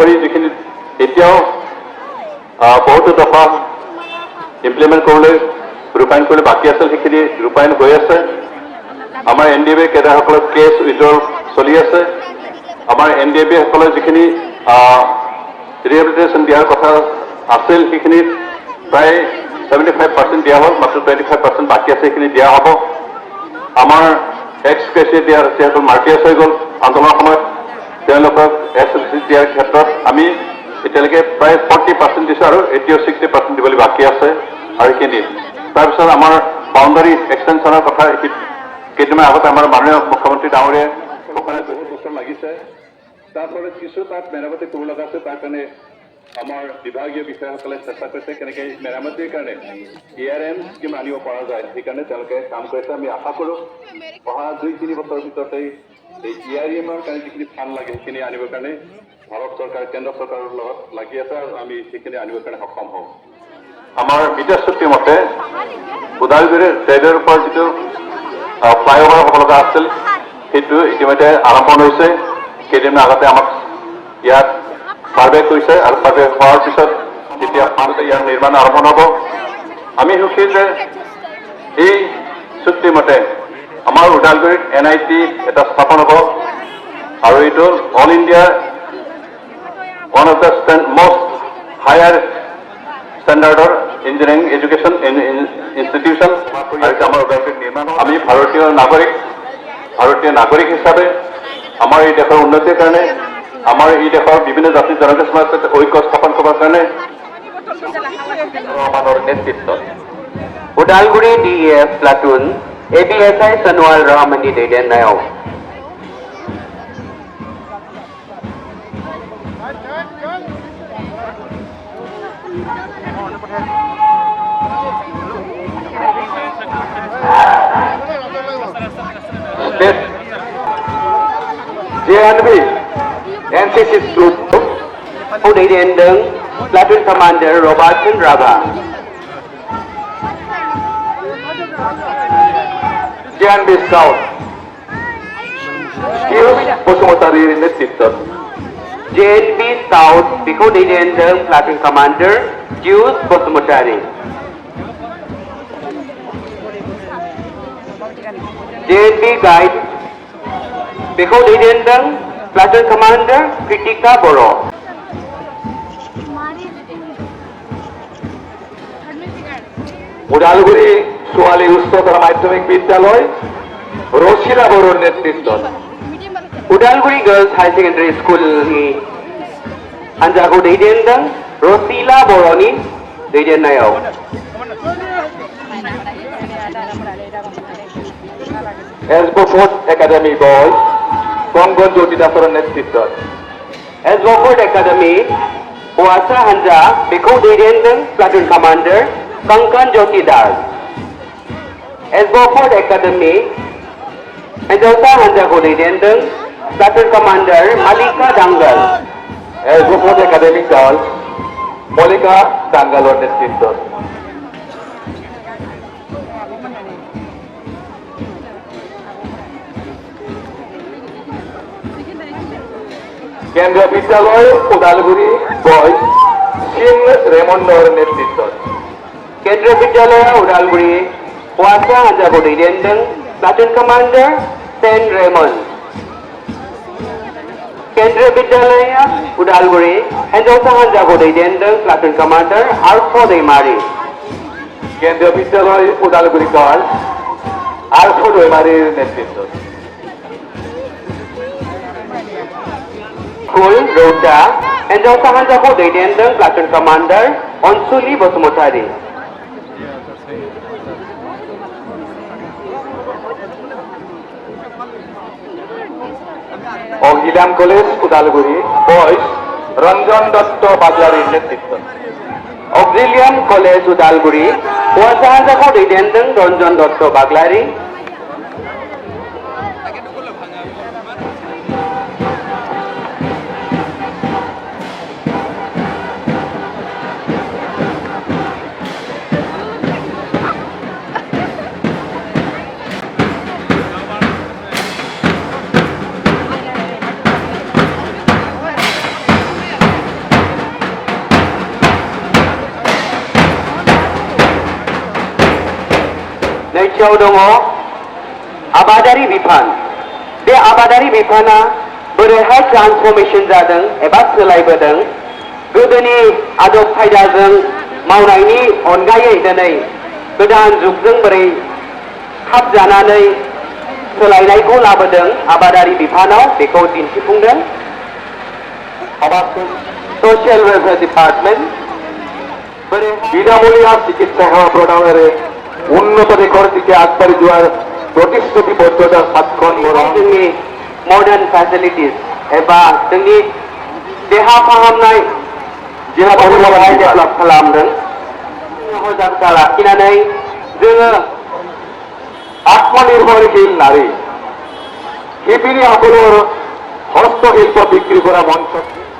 ধৰি যিখিনি এতিয়াও বহুতো দফা ইমপ্লিমেণ্ট কৰিবলৈ ৰূপায়ণ কৰিবলৈ বাকী আছিল সেইখিনি ৰূপায়ণ হৈ আছে। আমাৰ NDAB কেডাৰসকলৰ কেছ উইথড্ৰল চলি আছে। আমাৰ NDAB সকলৰ যিখিনি ৰিহেবিলিটেশ্যন দিয়াৰ কথা আছিল সেইখিনি প্ৰায় 75% দিয়া হ'ল, মাত্ৰ 25% বাকী আছে, সেইখিনি দিয়া হ'ব। আমাৰ এক্স গ্ৰেজুৱেট যিহেতু মাৰ্টিয়াছ হৈ গ'ল আন্দোলনৰ সময়ত, তেওঁলোকক এক্স গ্ৰেজুৱেট দিয়াৰ ক্ষেত্ৰত আমি এতিয়ালৈকে প্ৰায় 40% দিছোঁ আৰু এতিয়াও 60% দিবলৈ বাকী আছে। আৰু সেইখিনি তাৰপিছত আমাৰ বাউণ্ডাৰী এক্সটেনশ্যনৰ কথা কেইদিনমান আগতে আমাৰ মাননীয় মুখ্যমন্ত্ৰী ডাঙৰীয়াই ঘোষণা বহুত বছৰ লাগিছে, তাৰ ফলত কিছু তাত মেৰামতি কৰিব লগা আছে। তাৰ কাৰণে আমাৰ বিভাগীয় বিষয়াসকলে চেষ্টা কৰিছে কেনেকৈ মেৰামতিৰ কাৰণে ERM স্কিম আনিব পৰা যায়, সেইকাৰণে তেওঁলোকে কাম কৰিছে। আমি আশা কৰোঁ অহা 2-3 বছৰৰ ভিতৰতেই এই ERM-ৰ কাৰণে যিখিনি ফাণ্ড লাগে সেইখিনি আনিবৰ কাৰণে ভাৰত চৰকাৰ কেন্দ্ৰ চৰকাৰৰ লগত লাগি আছে আৰু আমি সেইখিনি আনিবৰ কাৰণে সক্ষম হওঁ। আমাৰ মিটাৰ চুক্তি মতে ওদালগুৰিৰ ট্ৰেডৰ ওপৰত যিটো ফ্লাইঅভাৰ হ'ব লগা আছিল সেইটো ইতিমধ্যে আৰম্ভ হৈছে। কেইদিনমান আগতে আমাক ইয়াত সাৰ্ভে কৰিছে আৰু সাৰ্ভে হোৱাৰ পিছত যেতিয়া ইয়াৰ নিৰ্মাণ আৰম্ভ হ'ব। আমি সুখী যে এই চুক্তিমতে আমাৰ ওদালগুৰিত NIT এটা স্থাপন হ'ব আৰু এইটো all India one of the most higher ষ্টেণ্ডাৰ্ডৰ ইঞ্জিনিয়াৰিং এডুকেশ্যন ইনষ্টিটিউশ্যন আমাৰ ওদালগুৰিত নিৰ্মাণ। আমি ভাৰতীয় নাগৰিক হিচাপে আমাৰ এই দেশৰ উন্নতিৰ কাৰণে, আমাৰ এই দেশৰ বিভিন্ন জাতি জনগোষ্ঠীৰ মাজত ঐক্য স্থাপন কৰাৰ কাৰণে ৰহমানৰ নেতৃত্বত Udalguri DEF Platoon ABSI Sanual Rahmani Deden Nayo. JNB NCC Group Udeden Deng Platoon Commander Robertson Raba. JNB Scout Bosumotari নেতৃত্বত JNB South Biko Deden Deng Platoon Commander Juice Bosumotari. JNB Guide Biko Deden Deng Platoon Commander Kritika Boro. Udalguri ছোৱালী উচ্চতৰ মাধ্যমিক বিদ্যালয় ৰচিলা বড়োৰ নেতৃত্বত Udalguri Girls High Secondary School ni Anjago Deden Deng Rosila Boroni Deden Nayo. Ashford academy boys Kangkan জ্যোতি দাসৰ নেতৃত্বত Eswaford Academy Puasa Hanja Biko Deden Deng Platoon Commander Kangkan Jyoti Das. Eswaford Academy Enjauta Hanja Deden Deng Platoon Commander Malika Dangal. Ashford academy girls Mallika দাঙ্গালৰ নেতৃত্বত কেন্দ্ৰীয় বিদ্যালয় ওদালগুৰি বয়স সিং ৰেমণ্ডৰ নেতৃত্বত Kendra Vidyalaya Udalguri Puasa Hanja Deden Deng Platoon Commander Sen Raymond. Kendra Vidyalaya Udalguri Enjauta Hanja Deden Deng Platoon Commander Arfo Deimari. কেন্দ্ৰীয় বিদ্যালয় Udalguri girls আলফো দৈমাৰীৰ নেতৃত্বত School Rota Enjauta Hanja Deden Deng Platoon Commander Onsuli Bosumotari. অগিলাম college Udalguri boys Ranjan Dutta বাগলাৰীৰ নেতৃত্বত Auxilium College Udalguri Puasa Hanja Deden Deng Ranjan Dotto Baglari. खाथियाव दङ आबादारि बिफान बे आबादारि बिफाना बोरैहाय ट्रान्सफरमेशन जादों एबा सोलायबोदों गोदोनि आदब खायदाजों मावनायनि अनगायै दिनै गोदान जुगजों बोरै खाबजानानै सोलायनायखौ लाबोदों आबादारि बिफानाव बेखौ दिन्थिफुंदों ससियेल वेलफेयार डिपार्टमेन्ट বিনামূলীয়া চিকিৎসা সেৱা প্ৰদানেৰে উন্নত দেশৰ দিকে আগবাঢ়ি যোৱাৰ প্ৰতিশ্ৰুতিবদ্ধতাৰ স্বাক্ষৰ जोंनि मडार्न फेसिलिटिस एबा जोंनि देहा फाहामनाय देहा डेभेलप खालामदों मोजांखा लाखिनानै जोङो আত্মনির্ভরশীল নারী শিপিনীসকলৰ হস্তশিল্প বিক্ৰী কৰা মঞ্চ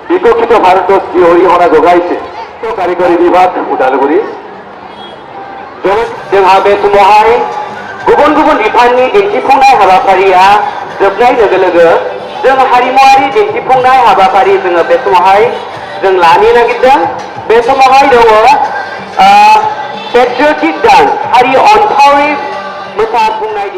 বিকশিত ভাৰতত যি অৰিহণা যোগাইছে কাৰিকৰী বিভাগ ওদালগুৰি जोंहा बे समावहाय गुबुन गुबुन बिफाननि दिन्थिफुंनाय हाबाफारिया जोबनाय लोगो लोगो जों हारिमुवारि दिन्थिफुंनाय हाबाफारि जोङो बे समावहाय जों लानो नागिरदों बे समावहाय दङ पेट्रियटिक डान्स हारि अनफावरि मोसाफुंनाय